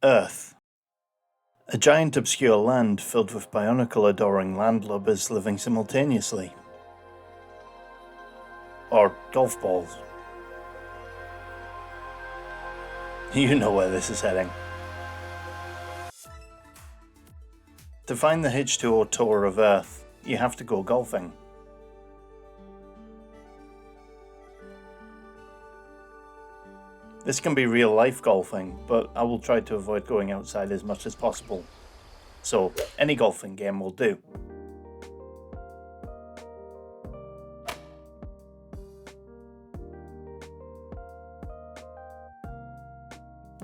Earth. A giant obscure land filled with Bionicle-adoring landlubbers living simultaneously. Or golf balls. You know where this is heading. To find the H2O tour of Earth, you have to go golfing. This can be real-life golfing, but I will try to avoid going outside as much as possible. So, any golfing game will do.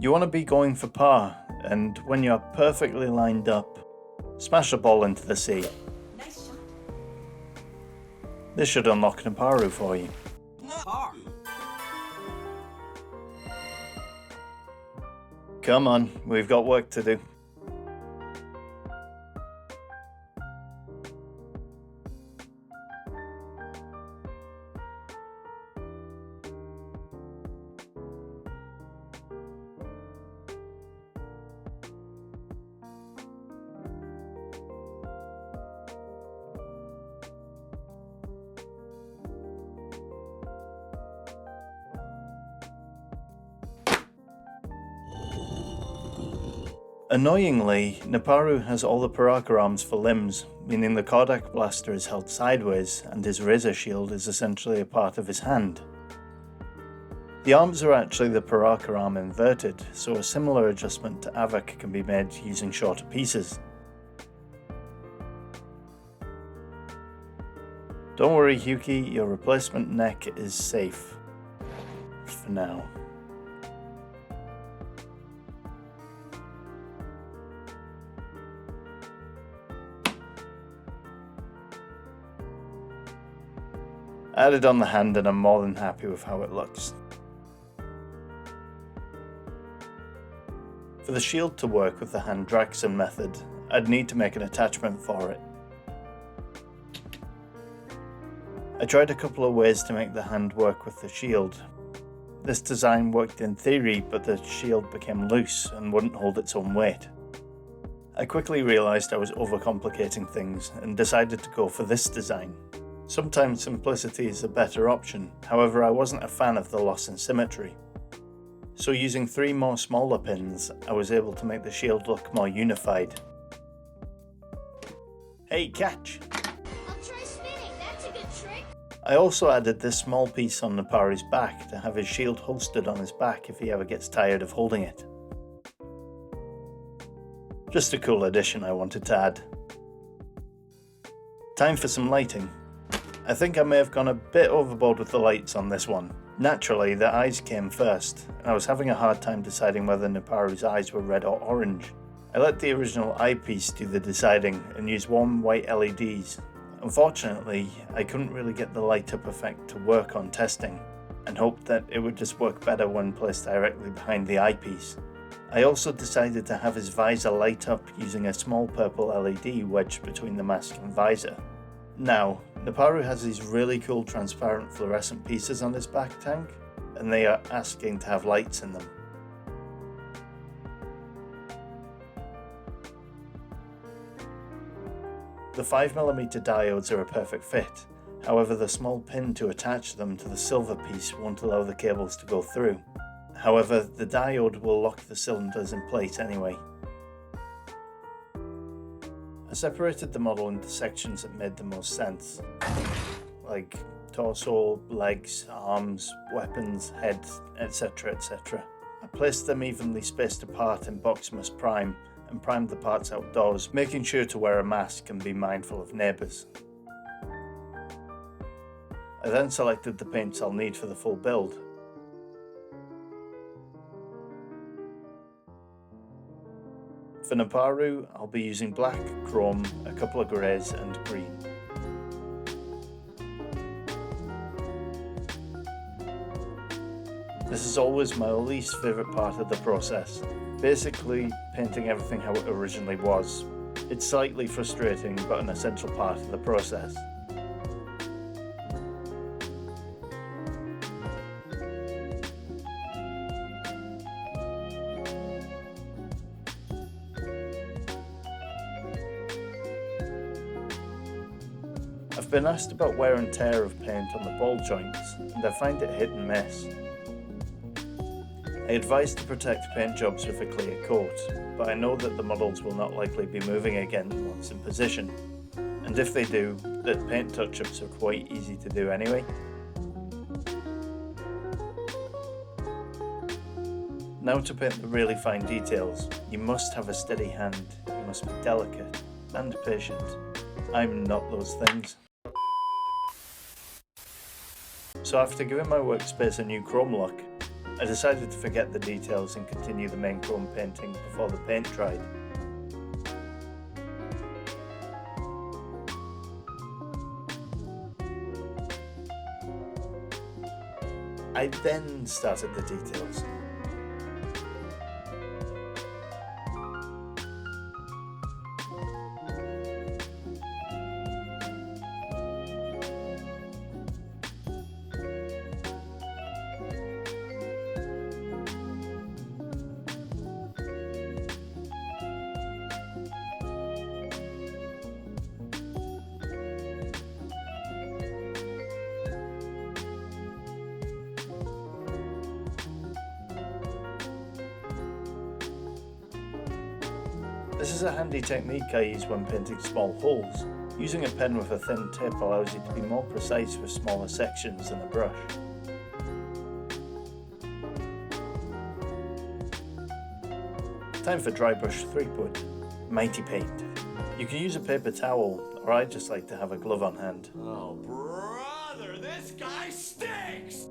You want to be going for par, and when you're perfectly lined up, smash a ball into the sea. Nice shot. This should unlock Nuparu for you. Par. Come on, we've got work to do. Annoyingly, Nuparu has all the Paraka arms for limbs, meaning the Kodak blaster is held sideways and his razor shield is essentially a part of his hand. The arms are actually the Paraka arm inverted, so a similar adjustment to Avak can be made using shorter pieces. Don't worry Hyuki, your replacement neck is safe. For now. Added on the hand and I'm more than happy with how it looks. For the shield to work with the hand Draxon method, I'd need to make an attachment for it. I tried a couple of ways to make the hand work with the shield. This design worked in theory, but the shield became loose and wouldn't hold its own weight. I quickly realised I was overcomplicating things and decided to go for this design. Sometimes simplicity is a better option, however I wasn't a fan of the loss in symmetry. So using 3 more smaller pins, I was able to make the shield look more unified. Hey, catch! I'll try spinning, that's a good trick. I also added this small piece on Nuparu's back to have his shield holstered on his back if he ever gets tired of holding it. Just a cool addition I wanted to add. Time for some lighting. I think I may have gone a bit overboard with the lights on this one. Naturally, the eyes came first, and I was having a hard time deciding whether Nuparu's eyes were red or orange. I let the original eyepiece do the deciding and used warm white LEDs. Unfortunately, I couldn't really get the light up effect to work on testing, and hoped that it would just work better when placed directly behind the eyepiece. I also decided to have his visor light up using a small purple LED wedged between the mask and visor. Now, Nuparu has these really cool transparent fluorescent pieces on his back tank, and they are asking to have lights in them. The 5mm diodes are a perfect fit, however the small pin to attach them to the silver piece won't allow the cables to go through. However, the diode will lock the cylinders in place anyway. I separated the model into sections that made the most sense, like torso, legs, arms, weapons, head, etc, etc. I placed them evenly spaced apart in Boxmas Prime and primed the parts outdoors, making sure to wear a mask and be mindful of neighbours. I then selected the paints I'll need for the full build. For Nuparu, I'll be using black, chrome, a couple of greys and green. This is always my least favourite part of the process, basically painting everything how it originally was. It's slightly frustrating but an essential part of the process. I've been asked about wear and tear of paint on the ball joints, and I find it hit and miss. I advise to protect paint jobs with a clear coat, but I know that the models will not likely be moving again once in position, and if they do, that paint touch-ups are quite easy to do anyway. Now to paint the really fine details, you must have a steady hand, you must be delicate and patient. I'm not those things. So after giving my workspace a new chrome look, I decided to forget the details and continue the main chrome painting before the paint dried. I then started the details. This is a handy technique I use when painting small holes. Using a pen with a thin tip allows you to be more precise with smaller sections than a brush. Time for dry brush 3-wood, mighty paint. You can use a paper towel, or I just like to have a glove on hand. Oh, brother, this guy stinks!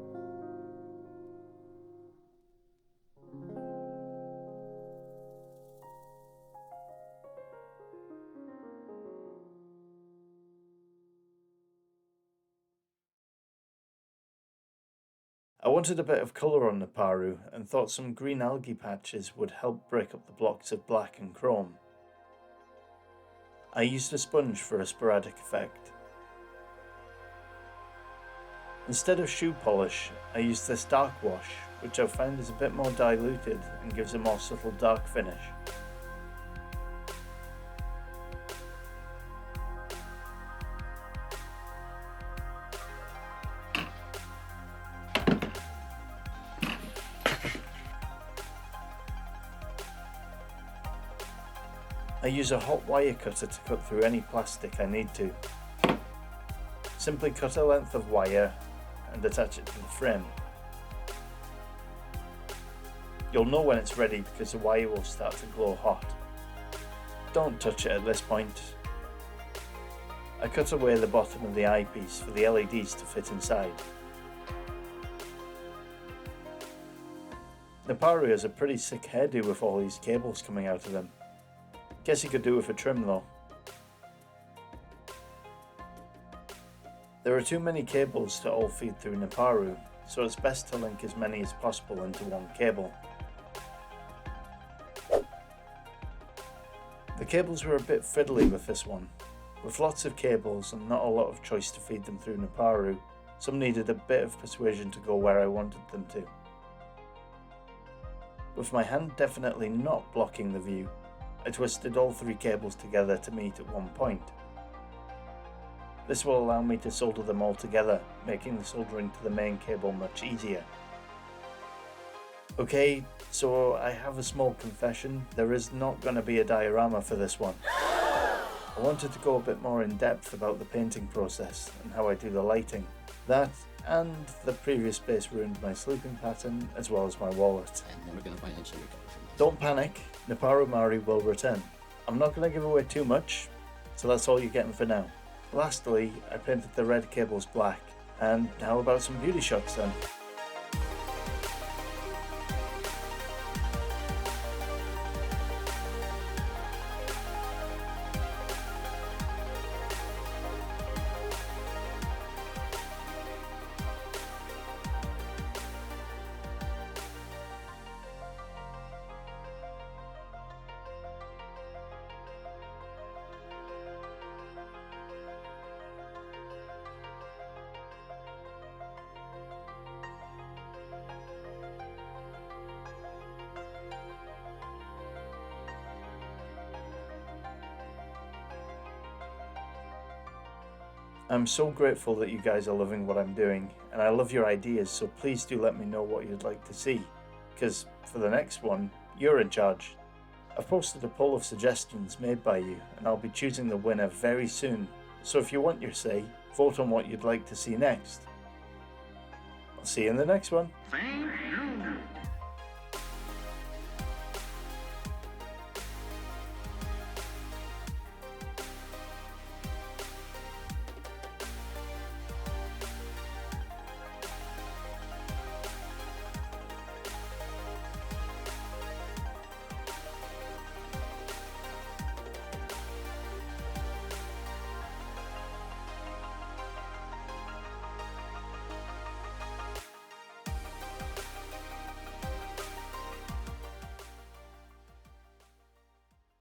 I wanted a bit of colour on Nuparu and thought some green algae patches would help break up the blocks of black and chrome. I used a sponge for a sporadic effect. Instead of shoe polish, I used this dark wash, which I've found is a bit more diluted and gives a more subtle dark finish. I use a hot wire cutter to cut through any plastic I need to. Simply cut a length of wire and attach it to the frame. You'll know when it's ready because the wire will start to glow hot. Don't touch it at this point. I cut away the bottom of the eyepiece for the LEDs to fit inside. Nuparu has a pretty sick hairdo with all these cables coming out of him. Guess you could do with a trim though. There are too many cables to all feed through Nuparu, so it's best to link as many as possible into one cable. The cables were a bit fiddly with this one. With lots of cables and not a lot of choice to feed them through Nuparu, some needed a bit of persuasion to go where I wanted them to. With my hand definitely not blocking the view, I twisted all 3 cables together to meet at one point. This will allow me to solder them all together, making the soldering to the main cable much easier. Okay, so I have a small confession, there is not going to be a diorama for this one. I wanted to go a bit more in depth about the painting process and how I do the lighting. That and the previous space ruined my sleeping pattern as well as my wallet. I'm never gonna financially recover from that. Don't panic, Nuparu Mahri will return. I'm not going to give away too much, so that's all you're getting for now. Lastly, I painted the red cables black, and how about some beauty shots then? I'm so grateful that you guys are loving what I'm doing, and I love your ideas, so please do let me know what you'd like to see, because for the next one, you're in charge. I've posted a poll of suggestions made by you, and I'll be choosing the winner very soon, so if you want your say, vote on what you'd like to see next. I'll see you in the next one.